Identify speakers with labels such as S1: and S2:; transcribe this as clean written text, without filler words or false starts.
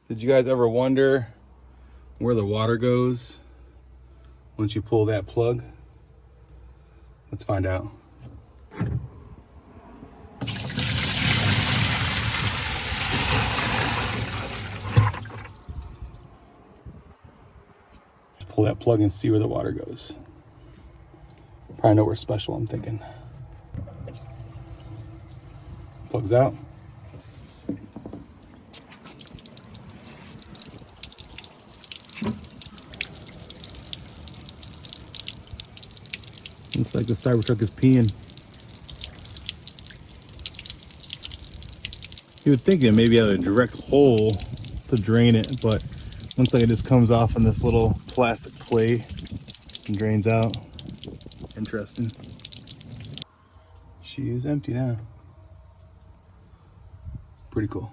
S1: Did you guys ever wonder where the water goes once you pull that plug? Let's find out. Pull that plug and see where the water goes. Probably nowhere special, I'm thinking. Plug's out. Looks like the Cybertruck is peeing. You would think it maybe had a direct hole to drain it, but looks like it just comes off in this little plastic plate and drains out. Interesting. She is empty now. Pretty cool.